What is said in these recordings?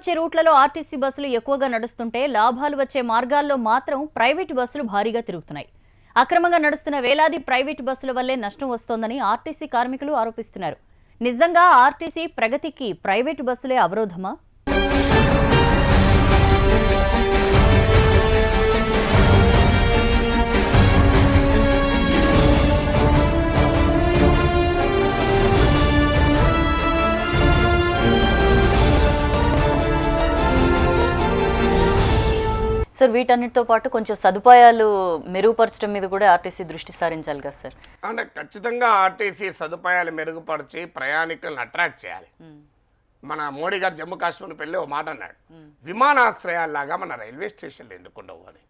వచ్చే రూట్లలో ఆర్టీసీ బస్సులు ఎక్కువగా నడుస్తుంటే లాభాలు వచ్చే మార్గాల్లో మాత్రం ప్రైవేటు బస్సులు భారీగా తిరుగుతున్నాయి. అక్రమంగా నడుస్తున్న వేలాది ప్రైవేటు బస్సుల వల్లే నష్టం వస్తోందని ఆర్టీసీ కార్మికులు ఆరోపిస్తున్నారు. నిజంగా ఆర్టీసీ ప్రగతికి ప్రైవేటు బస్సులే అవరోధమా? సార్, వీటన్నిటితో పాటు కొంచెం సదుపాయాలు మెరుగుపరచడం మీద కూడా ఆర్టీసీ దృష్టి సారించాలి కదా సార్? అంటే ఖచ్చితంగా ఆర్టీసీ సదుపాయాలు మెరుగుపరిచి ప్రయాణికులను అట్రాక్ట్ చేయాలి. మన మోడీ గారు జమ్మూ కాశ్మీర్ పెళ్ళి ఓ మాట అన్నాడు, విమానాశ్రయాల్లాగా మన రైల్వే స్టేషన్లు ఎందుకుండవు అని.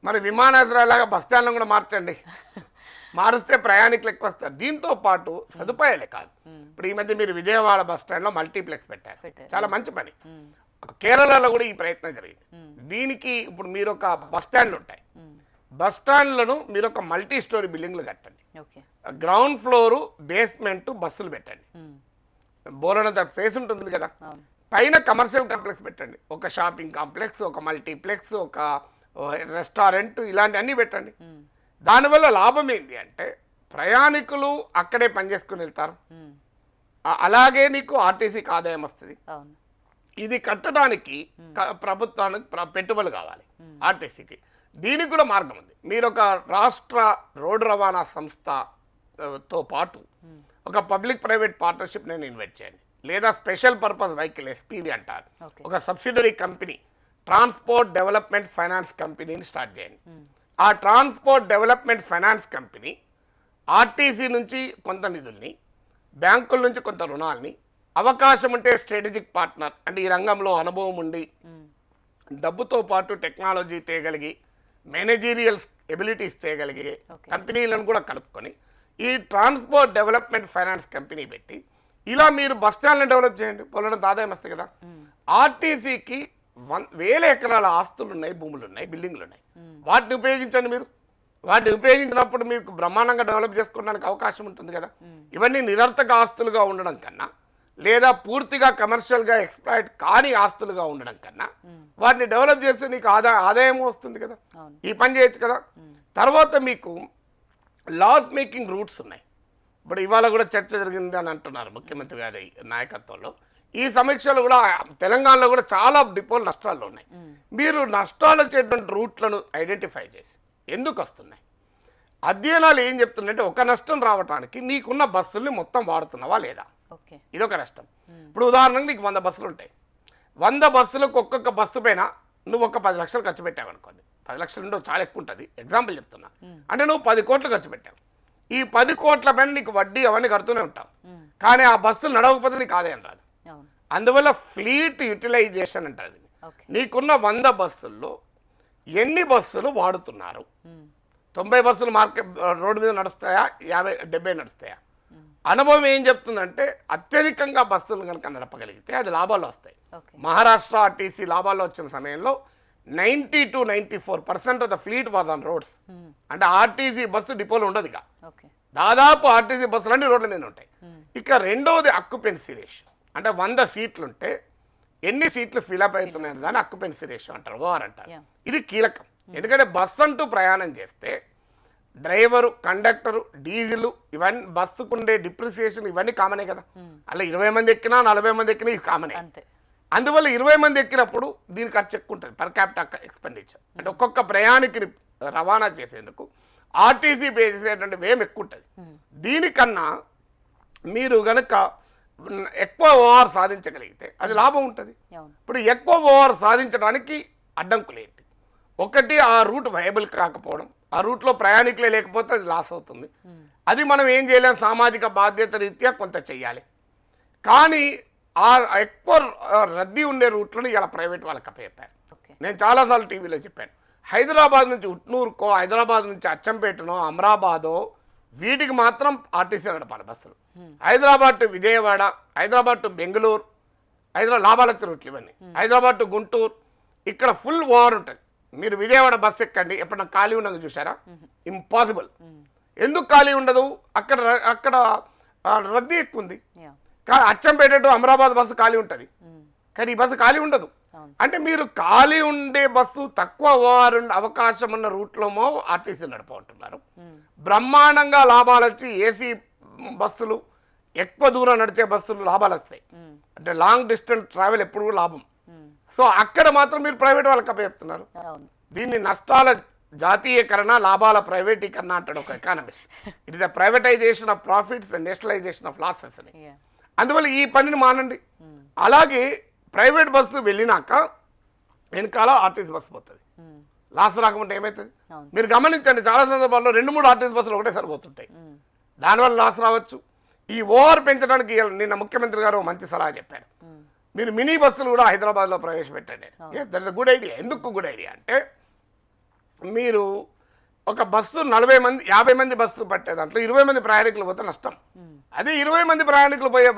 మరి విమానాశ్రయాల్లాగా బస్ స్టాండ్లను కూడా మార్చండి, మారుస్తే ప్రయాణికులు ఎక్కువ వస్తారు. దీంతో పాటు సదుపాయాలే కాదు, ఇప్పుడు ఈ మధ్య మీరు విజయవాడ బస్ స్టాండ్లో మల్టీప్లెక్స్ పెట్టారు, చాలా మంచి పని. కేరళలో కూడా ఈ ప్రయత్నం జరిగింది. దీనికి ఇప్పుడు మీరు ఒక బస్ స్టాండ్లు ఉంటాయి, బస్ స్టాండ్లను మీరు ఒక మల్టీ స్టోరీ బిల్డింగ్లు కట్టండి, గ్రౌండ్ ఫ్లోరు బేస్మెంట్ బస్సులు పెట్టండి, బోలనంత ఫేస్ ఉంటుంది కదా, పైన కమర్షియల్ కాంప్లెక్స్ పెట్టండి, ఒక షాపింగ్ కాంప్లెక్స్, ఒక మల్టీప్లెక్స్, ఒక రెస్టారెంట్, ఇలాంటి అన్నీ పెట్టండి. దానివల్ల లాభం ఏంటి అంటే ప్రయాణికులు అక్కడే పనిచేసుకుని వెళ్తారు, అలాగే నీకు ఆర్టీసీకి ఆదాయం వస్తుంది. ఇది కట్టడానికి ప్రభుత్వానికి పెట్టుబడులు కావాలి ఆర్టీసీకి. దీనికి కూడా మార్గం ఉంది. మీరు ఒక రాష్ట్ర రోడ్డు రవాణా సంస్థతో పాటు ఒక పబ్లిక్ ప్రైవేట్ పార్ట్నర్షిప్ నేను ఇన్వైట్ చేయండి, లేదా స్పెషల్ పర్పస్ వెహికల్ ఎస్పీవి అంటారు, ఒక subsidiary company transport development finance కంపెనీని స్టార్ట్ చేయండి. ఆ transport development finance company RTC నుంచి కొంత నిధుల్ని, బ్యాంకుల నుంచి కొంత రుణాలని, అవకాశం ఉంటే స్ట్రాటజిక్ పార్ట్నర్ అంటే ఈ రంగంలో అనుభవం ఉండి డబ్బుతో పాటు టెక్నాలజీ తేగలిగి మేనేజీరియల్ ఎబిలిటీస్ తేగలిగే కంపెనీలను కూడా కలుపుకొని ఈ ట్రాన్స్పోర్ట్ డెవలప్మెంట్ ఫైనాన్స్ కంపెనీ పెట్టి ఇలా మీరు బస్ స్టాండ్లను డెవలప్ చేయండి, పొలడం ఆదాయం వస్తాయి కదా. ఆర్టీసీకి 1000 ఎకరాల ఆస్తులు ఉన్నాయి, భూములు ఉన్నాయి, బిల్డింగ్లు ఉన్నాయి, వాటిని ఉపయోగించండి. మీరు వాటిని ఉపయోగించినప్పుడు మీకు బ్రహ్మాండంగా డెవలప్ చేసుకోవడానికి అవకాశం ఉంటుంది కదా. ఇవన్నీ నిరర్థక ఆస్తులుగా ఉండడం కన్నా, లేదా పూర్తిగా కమర్షియల్గా ఎక్స్ప్లాయిట్ కాని ఆస్తులుగా ఉండడం కన్నా వాటిని డెవలప్ చేస్తే నీకు ఆదాయం వస్తుంది కదా, ఈ పని చేయొచ్చు కదా. తర్వాత మీకు లాస్ మేకింగ్ రూట్స్ ఉన్నాయి. ఇప్పుడు ఇవాళ కూడా చర్చ జరిగింది అని అంటున్నారు ముఖ్యమంత్రి గారి నాయకత్వంలో. ఈ సమీక్షలు కూడా తెలంగాణలో కూడా చాలా డిపోలు నష్టాల్లో ఉన్నాయి. మీరు నష్టాలు వచ్చేటువంటి రూట్లను ఐడెంటిఫై చేసి ఎందుకు వస్తున్నాయి, అధ్యయనాలు ఏం చెప్తున్నాయంటే ఒక నష్టం రావడానికి నీకున్న బస్సుల్ని మొత్తం వాడుతున్నావా లేదా, ఇదొక నష్టం. ఇప్పుడు ఉదాహరణకు నీకు 100 బస్సులు ఉంటాయి, 100 బస్సులకు ఒక్కొక్క బస్సు పైన నువ్వు ఒక 10 లక్షలు ఖర్చు పెట్టావు అనుకోండి. 10 లక్షలు ఉండవు, చాలా ఎక్కువ ఉంటుంది, ఎగ్జాంపుల్ చెప్తున్నా. అంటే నువ్వు 10 కోట్లు ఖర్చు పెట్టావు, ఈ 10 కోట్ల పైన నీకు వడ్డీ అవన్నీ కడుతూనే ఉంటావు, కానీ ఆ బస్సులు నడవకపోతే నీకు ఆదాయం రాదు. అందువల్ల ఫ్లీట్ యూటిలైజేషన్ అంటారు. నీకున్న 100 బస్సుల్లో ఎన్ని బస్సులు వాడుతున్నారు? 90 బస్సులు మార్కెట్ రోడ్డు మీద నడుస్తాయా, 50-70 నడుస్తాయా? అనుభవం ఏం చెప్తుందంటే అత్యధికంగా బస్సులు కనుక నడపగలిగితే అది లాభాలు వస్తాయి. మహారాష్ట్ర ఆర్టీసీ లాభాల్లో వచ్చిన సమయంలో 90 to 94% of the fleet was on roads. అంటే ఆర్టీసీ బస్సు డిపోలు ఉండదు, ఇక దాదాపు ఆర్టీసీ బస్సులు అన్ని రోడ్ల మీద ఉంటాయి. ఇక రెండవది అక్యుపెన్సీ రేషియో, అంటే 100 సీట్లుంటే ఎన్ని సీట్లు ఫిలప్ అవుతున్నాయని దాన్ని అక్యుపెన్సీ రేషియో అంటారు, ఓఆర్ అంటారు. ఇది కీలకం, ఎందుకంటే బస్సు అంటూ ప్రయాణం చేస్తే డ్రైవరు, కండక్టరు, డీజిల్, ఇవన్నీ బస్సుకుండే డిప్రిసియేషన్ ఇవన్నీ కామనే కదా. అలా 20 మంది ఎక్కినా 40 మంది ఎక్కినా ఇవి కామనే. అందువల్ల 20 మంది ఎక్కినప్పుడు దీని ఖర్చు ఎక్కువ ఉంటుంది, పర్ క్యాపిటల్ ఎక్స్పెండిచర్. అంటే ఒక్కొక్క ప్రయాణికుని రవాణా చేసేందుకు ఆర్టీసీ పే చేసేటువంటి వ్యయం ఎక్కువ ఉంటుంది. దీనికన్నా మీరు కనుక ఎక్కువ ఓఆర్ సాధించగలిగితే అది లాభం ఉంటుంది. ఇప్పుడు ఎక్కువ ఓఆర్ సాధించడానికి అడ్డంకులు ఏంటి? ఒకటి, ఆ రూట్ వయబుల్ కాకపోవడం, ఆ రూట్లో ప్రయాణికులే లేకపోతే అది లాస్ అవుతుంది. అది మనం ఏం చేయలేం, సామాజిక బాధ్యత రీత్యా కొంత చెయ్యాలి. కానీ ఆ ఎక్కువ రద్దీ ఉండే రూట్లను ఇలా ప్రైవేట్ వాళ్ళకి అప్పచెప్పారు. నేను చాలాసార్లు టీవీలో చెప్పాను, హైదరాబాద్ నుంచి ఉట్నూరుకో, హైదరాబాద్ నుంచి అచ్చంపేటనో, అమరాబాదో, వీటికి మాత్రం ఆర్టీసీ నడపాలి బస్సులు. హైదరాబాద్ టు విజయవాడ, హైదరాబాద్ టు బెంగళూరు, లాభాల రూట్లు ఇవన్నీ, హైదరాబాద్ టు గుంటూరు, ఇక్కడ ఫుల్ ఓవర్ ఉంటుంది. మీరు విజయవాడ బస్సు ఎక్కండి, ఎప్పుడన్నా ఖాళీ ఉండదు చూసారా? ఇంపాసిబుల్. ఎందుకు ఖాళీ ఉండదు? అక్కడ రద్దీ ఎక్కువ ఉంది. అచ్చంపేట టు అమరాబాద్ బస్సు ఖాళీ ఉంటుంది, కానీ ఈ బస్సు ఖాళీ ఉండదు. అవును. అంటే మీరు ఖాళీ ఉండే బస్సు తక్కువ వారు అవకాశం ఉన్న రూట్లోమో ఆర్టీసీ నడపమంటున్నారు. బ్రహ్మాండంగా లాభాలు వచ్చి ఏసీ బస్సులు ఎక్కువ దూరం నడిచే బస్సులు లాభాలు వస్తాయి. అంటే లాంగ్ డిస్టెన్స్ ట్రావెల్ ఎప్పుడు లాభం. సో అక్కడ మాత్రం మీరు ప్రైవేట్ వాళ్ళకి అప్పచెప్తున్నారు. దీన్ని నష్టాల జాతీయకరణ, లాభాల ప్రైవేటీకరణ అంటాడు ఒక economist. It is the privatisation of profits and nationalisation of losses అని. అందువల్ల ఈ పనిని మానండి. అలాగే ప్రైవేట్ బస్సు వెళ్ళినాక వెనకాల ఆర్టీసీ బస్సు పోతుంది. లాస్ రాకుండా ఏమవుతుంది మీరు గమనించండి. చాలా సందర్భాల్లో 2-3 ఆర్టీసీ బస్సులు ఒకటేసారి పోతుంటాయి. దానివల్ల లాస్ రావచ్చు. ఈ ఓవర్ పెంచడానికి నిన్న ముఖ్యమంత్రి గారు మంచి సలహా చెప్పారు. మీరు మినీ బస్సులు కూడా హైదరాబాద్లో ప్రవేశపెట్టండి. That is a good idea. ఎందుకు గుడ్ ఐడియా అంటే మీరు ఒక బస్సు 40 మంది 50 మంది బస్సు పట్టే దాంట్లో 20 మంది ప్రయాణికులు పోతే నష్టం. అదే 20 మంది ప్రయాణికులు పోయే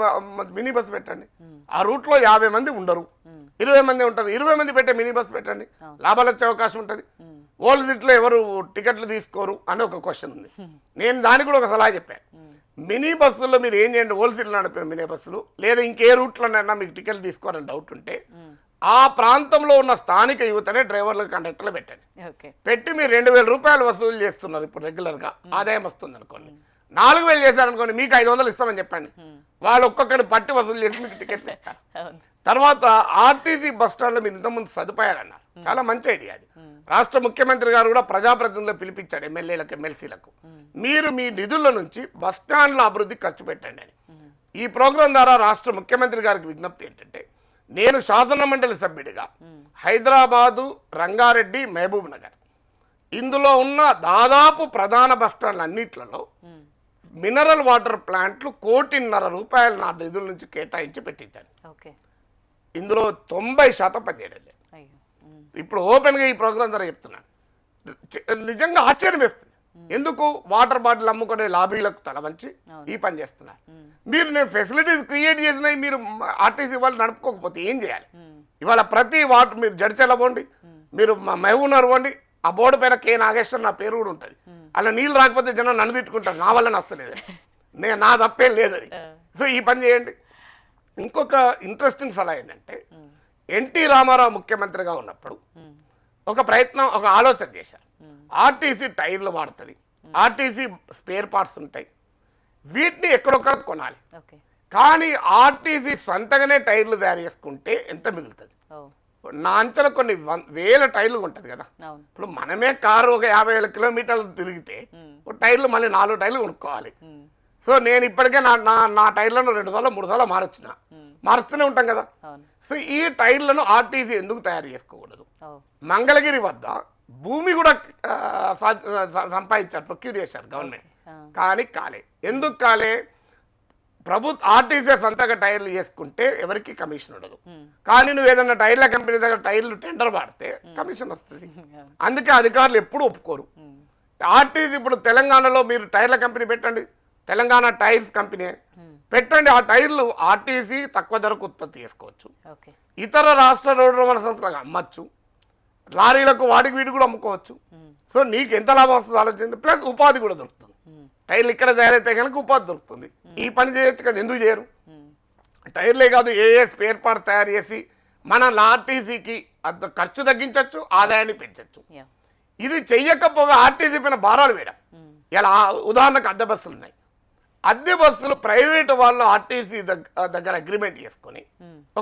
మినీ బస్సు పెట్టండి. ఆ రూట్లో 50 మంది ఉండరు, 20 మంది ఉంటారు. 20 మంది పెట్టే మినీ బస్సు పెట్టండి, లాభాలు వచ్చే అవకాశం ఉంటుంది. ఓల్డ్ సీట్లో ఎవరు టికెట్లు తీసుకోరు అని ఒక క్వశ్చన్ ఉంది. నేను దానికి కూడా ఒక సలహా చెప్పాను. మినీ బస్సుల్లో మీరు ఏం చేయండి, ఓల్డ్ సీట్లో నడిపే మినీ బస్సులు లేదా ఇంకే రూట్లోనైనా మీకు టికెట్లు తీసుకోవాలని డౌట్ ఉంటే ఆ ప్రాంతంలో ఉన్న స్థానిక యువతనే డ్రైవర్లు, కండక్టర్లు పెట్టండి. పెట్టి మీరు 2000 రూపాయలు వసూలు చేస్తున్నారు ఇప్పుడు రెగ్యులర్గా, ఆదాయం వస్తుంది అనుకోండి. 4000 చేశారనుకోండి, మీకు 500 ఇస్తామని చెప్పండి. వాళ్ళు ఒక్కొక్కరిని పట్టి వసూలు చేసి మీకు టికెట్లు ఇస్తారు. తర్వాత ఆర్టీసీ బస్ స్టాండ్లో మీరు ఇంతకుముందు సదుపాయాలు అన్నారు, చాలా మంచి ఐడియా అది. రాష్ట్ర ముఖ్యమంత్రి గారు కూడా ప్రజాప్రతినిధులు పిలిపించాడు ఎమ్మెల్యేలకు, ఎమ్మెల్సీలకు. మీరు మీ నిధుల నుంచి బస్ స్టాండ్ల అభివృద్ధికి ఖర్చు పెట్టండి అని. ఈ ప్రోగ్రాం ద్వారా రాష్ట్ర ముఖ్యమంత్రి గారికి విజ్ఞప్తి ఏంటంటే, నేను శాసన మండలి సభ్యుడిగా హైదరాబాదు, రంగారెడ్డి, మహబూబ్ నగర్ ఇందులో ఉన్న దాదాపు ప్రధాన బస్ స్టాండ్లు అన్నిట్లలో మినరల్ వాటర్ ప్లాంట్లు 1.5 కోటి నా నిధుల నుంచి కేటాయించి పెట్టించాను. ఇందులో 90% పనిచేయలేదు. ఇప్పుడు ఓపెన్గా ఈ ప్రోగ్రాం ద్వారా చెప్తున్నాను. నిజంగా ఆశ్చర్యం వేస్తుంది. ఎందుకు వాటర్ బాటిల్ అమ్ముకునే లాబీలకు తల వంచి ఈ పని చేస్తున్నారు. మీరు నేను ఫెసిలిటీస్ క్రియేట్ చేసినవి మీరు ఆర్టీసీ వాళ్ళు నడుపుకోకపోతే ఏం చేయాలి? ఇవాళ ప్రతి వాటర్ మీరు జడ్చల పోండి, మీరు మహబూబ్నగర్ పోండి, ఆ బోర్డు పైన కే నాగేశ్వర్ నా పేరు కూడా ఉంటుంది. అలా నీళ్ళు రాకపోతే జనం నన్ను తిట్టుకుంటారు, నా వల్ల నచ్చలేదు, నా తప్పేం లేదని. సో ఈ పని చేయండి. ఇంకొక ఇంట్రెస్టింగ్ సలహా ఏంటంటే, ఎన్టీ రామారావు ముఖ్యమంత్రిగా ఉన్నప్పుడు ఒక ప్రయత్నం, ఒక ఆలోచన చేశారు. ఆర్టీసీ టైర్లు వాడుతుంది, ఆర్టీసీ స్పేర్ పార్ట్స్ ఉంటాయి, వీటిని ఎక్కడొక్కడ కొనాలి. కానీ ఆర్టీసీ సొంతగానే టైర్లు తయారు చేసుకుంటే ఎంత మిగులుతుంది? నా అంచనా కొన్ని 1000 టైర్లు ఉంటుంది కదా. ఇప్పుడు మనమే కారు ఒక 50,000 కిలోమీటర్లు తిరిగితే టైర్లు మళ్ళీ 4 టైర్లు కొనుక్కోవాలి. సో నేను ఇప్పటికే నా టైర్లను 2 సార్లు 3 సార్లు మారుస్తూనే ఉంటాం కదా. సో ఈ టైర్లను ఆర్టీసీ ఎందుకు తయారు చేసుకోకూడదు? మంగళగిరి వద్ద భూమి కూడా సంపాదించారు, ప్రొక్యూర్ చేశారు గవర్నమెంట్. కానీ కాలే. ఎందుకు కాలే? ఆర్టీసీ సొంతగా టైర్లు చేసుకుంటే ఎవరికి కమిషన్ ఉండదు. కానీ నువ్వు ఏదన్నా టైర్ల కంపెనీ దగ్గర టైర్లు టెండర్ పడితే కమిషన్ వస్తుంది. అందుకే అధికారులు ఎప్పుడు ఒప్పుకోరు. ఆర్టీసీ ఇప్పుడు తెలంగాణలో మీరు టైర్ల కంపెనీ పెట్టండి, తెలంగాణ టైర్స్ కంపెనీ పెట్టండి. ఆ టైర్లు ఆర్టీసీ తక్కువ ధరకు ఉత్పత్తి చేసుకోవచ్చు, ఇతర రాష్ట్ర రోడ్డు రవాణా సంస్థలకు అమ్మచ్చు, లారీలకు వాడికి వీడి కూడా అమ్ముకోవచ్చు. సో నీకు ఎంత లాభం వస్తుంది ఆలోచించండి. ప్లస్ ఉపాధి కూడా దొరుకుతుంది. టైర్లు ఇక్కడ తయారైతే కనుక ఉపాధి దొరుకుతుంది. ఈ పని చేయొచ్చు కదా, ఎందుకు చేయరు? టైర్లే కాదు, ఏ స్పేర్ పార్ట్స్ తయారు చేసి మన ఆర్టీసీకి ఖర్చు తగ్గించవచ్చు, ఆదాయాన్ని పెంచవచ్చు. ఇది చెయ్యకపోగా ఆర్టీసీ పైన భారాలు వేయడం. ఇలా ఉదాహరణకు అద్దె బస్సులు ఉన్నాయి. అద్దె బస్సులు ప్రైవేటు వాళ్ళు ఆర్టీసీ దగ్గర అగ్రిమెంట్ చేసుకొని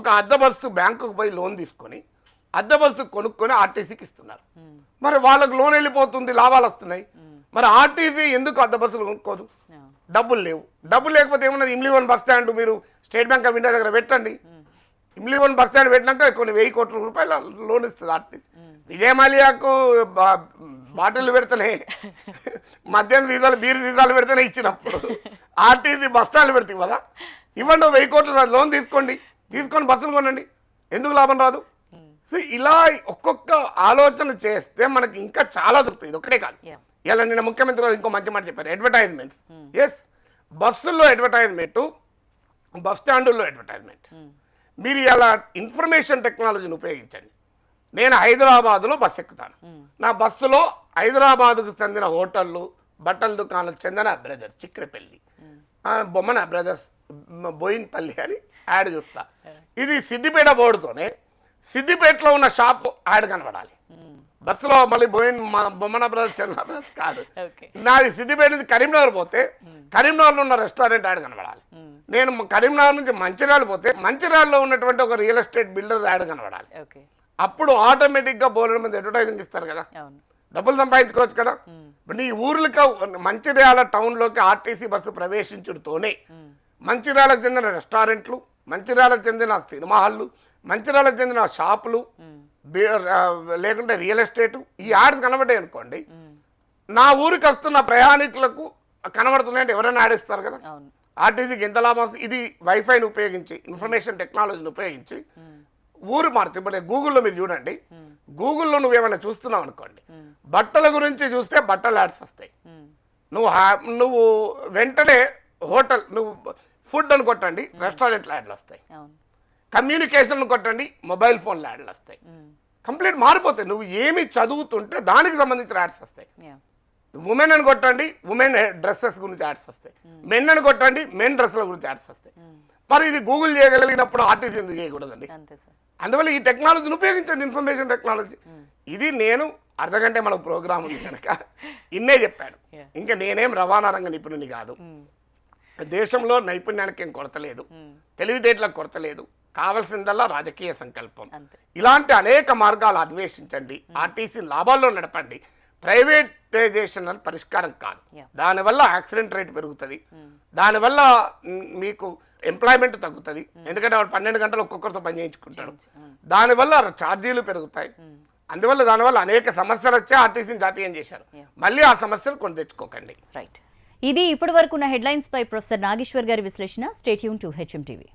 ఒక అద్దె బస్సు బ్యాంకుకు పోయి లోన్ తీసుకొని అద్దె బస్సు కొనుక్కొని ఆర్టీసీకి ఇస్తున్నారు. మరి వాళ్ళకు లోన్ వెళ్ళిపోతుంది, లాభాలు వస్తున్నాయి. మరి ఆర్టీసీ ఎందుకు అద్దె బస్సులు కొనుక్కోదు? డబ్బులు లేవు. డబ్బులు లేకపోతే ఏమన్నది, ఇమ్లీవన్ బస్ స్టాండ్ మీరు స్టేట్ బ్యాంక్ ఆఫ్ ఇండియా దగ్గర పెట్టండి. ఇమ్లీవన్ బస్ స్టాండ్ పెట్టినాక కొన్ని 1000 కోట్ల రూపాయలు లోన్ ఇస్తుంది ఆర్టీసీ. విజయమాల్యాకు బాటిల్ పెడితేనే, మద్యం సీసాలు, బీరు సీసాలు పెడితేనే ఇచ్చినప్పుడు ఆర్టీసీ బస్ స్టాండ్లు పెడతాయి కదా. ఇవ్వండి, 1000 కోట్ల లోన్ తీసుకొని బస్సులు కొనండి, ఎందుకు లాభం రాదు? సో ఇలా ఒక్కొక్క ఆలోచన చేస్తే మనకి ఇంకా చాలా దొరుకుతుంది. ఇది ఒకటే కాదు. ఇలా నిన్న ముఖ్యమంత్రి గారు ఇంకో మంచి మాట చెప్పారు, అడ్వర్టైజ్మెంట్. ఎస్, బస్సుల్లో అడ్వర్టైజ్మెంట్, బస్ స్టాండుల్లో అడ్వర్టైజ్మెంట్. మీరు ఇలా ఇన్ఫర్మేషన్ టెక్నాలజీని ఉపయోగించండి. నేను హైదరాబాదులో బస్సు ఎక్కుతాను. నా బస్సులో హైదరాబాదుకు చెందిన హోటళ్ళు, బట్టల దుకాణాలకు చెందిన బ్రదర్ చిక్కడపల్లి, బొమ్మన బ్రదర్స్ బోయిన్పల్లి అని యాడ్ చూస్తా. ఇది సిద్దిపేట బోర్డుతోనే సిద్దిపేటలో ఉన్న షాప్ యాడ్ కనబడాలి. బస్సులో మళ్ళీ బొమ్మన బ్రదర్స్ చంద్ర బ్రదర్స్ కాదు, నాది సిద్దిపేట నుంచి కరీంనగర్ పోతే కరీంనగర్లో ఉన్న రెస్టారెంట్ యాడ్ కనబడాలి. నేను కరీంనగర్ నుంచి మంచిర్యాల పోతే మంచిర్యాలలో ఉన్నటువంటి ఒక రియల్ ఎస్టేట్ బిల్డర్ యాడ్ కనబడాలి. అప్పుడు ఆటోమేటిక్గా బోలెడు మంది అడ్వర్టైజింగ్ ఇస్తారు కదా, డబ్బులు సంపాదించుకోవచ్చు కదా. నీ ఊర్లకు మంచిర్యాల టౌన్లోకి ఆర్టీసీ బస్సు ప్రవేశించడంతోనే మంచిర్యాలకు చెందిన రెస్టారెంట్లు, మంచిర్యాలకు చెందిన సినిమా హాళ్ళు, మంచిర్యాలకు చెందిన షాపులు, లేకుంటే రియల్ ఎస్టేట్ ఈ యాడ్స్ కనబడ్డాయి అనుకోండి, నా ఊరికి వస్తున్న ప్రయాణికులకు కనబడుతున్నాయంటే ఎవరైనా యాడ్ ఇస్తారు కదా. ఆర్టీసీకి ఎంత లాభం? ఇది వైఫైని ఉపయోగించి, ఇన్ఫర్మేషన్ టెక్నాలజీని ఉపయోగించి ఊరు మారుతుంది. ఇప్పుడు గూగుల్లో మీరు చూడండి, గూగుల్లో నువ్వేమైనా చూస్తున్నావు అనుకోండి, బట్టల గురించి చూస్తే బట్టల యాడ్స్ వస్తాయి. నువ్వు వెంటనే హోటల్, నువ్వు ఫుడ్ అని కొట్టండి, రెస్టారెంట్ల యాడ్లు వస్తాయి. కమ్యూనికేషన్ కొట్టండి, మొబైల్ ఫోన్ల యాడ్లు వస్తాయి. కంప్లీట్ మారిపోతాయి. నువ్వు ఏమి చదువుతుంటే దానికి సంబంధించిన యాడ్స్ వస్తాయి. ఉమెన్ అని కొట్టండి, ఉమెన్ డ్రెస్సెస్ గురించి యాడ్స్ వస్తాయి. మెన్ అని కొట్టండి, మెన్ డ్రెస్సుల గురించి యాడ్స్ వస్తాయి. మరి ఇది గూగుల్ చేయగలిగినప్పుడు ఆర్టీసీ ఎందుకు చేయకూడదండి? అందువల్ల ఈ టెక్నాలజీని ఉపయోగించండి, ఇన్ఫర్మేషన్ టెక్నాలజీ. ఇది నేను అర్ధగంటే మన ప్రోగ్రామ్ ఉంది కనుక ఇన్నే చెప్పాను. ఇంకా నేనేం రవాణా రంగ నిపుణుని కాదు. దేశంలో నైపుణ్యానికి ఏం కొరత లేదు, తెలివితేటలకు కొరత లేదు, కావాల్సిందల్లా రాజకీయ సంకల్పం. ఇలాంటి అనేక మార్గాలు అన్వేషించండి, ఆర్టీసీ లాభాల్లో నడపండి. ప్రైవేటైజేషన్ అని పరిష్కారం కాదు. దానివల్ల యాక్సిడెంట్ రేట్ పెరుగుతుంది, దానివల్ల మీకు ఎంప్లాయ్మెంట్ తగ్గుతుంది. ఎందుకంటే వాడు 12 గంటలు ఒక్కొక్కరితో పని చేయించుకుంటాడు. దానివల్ల ఛార్జీలు పెరుగుతాయి. అందువల్ల దానివల్ల అనేక సమస్యలు వచ్చి ఆర్టీసీని జాతీయం చేశారు. మళ్ళీ ఆ సమస్యలు కొని తెచ్చుకోకండి. రైట్. ఇది ఇప్పటి వరకు ఉన్న హెడ్లైన్స్ పై ప్రొఫెసర్ నాగేశ్వర్ గారి విశ్లేషణ. Stay tune to HM TV.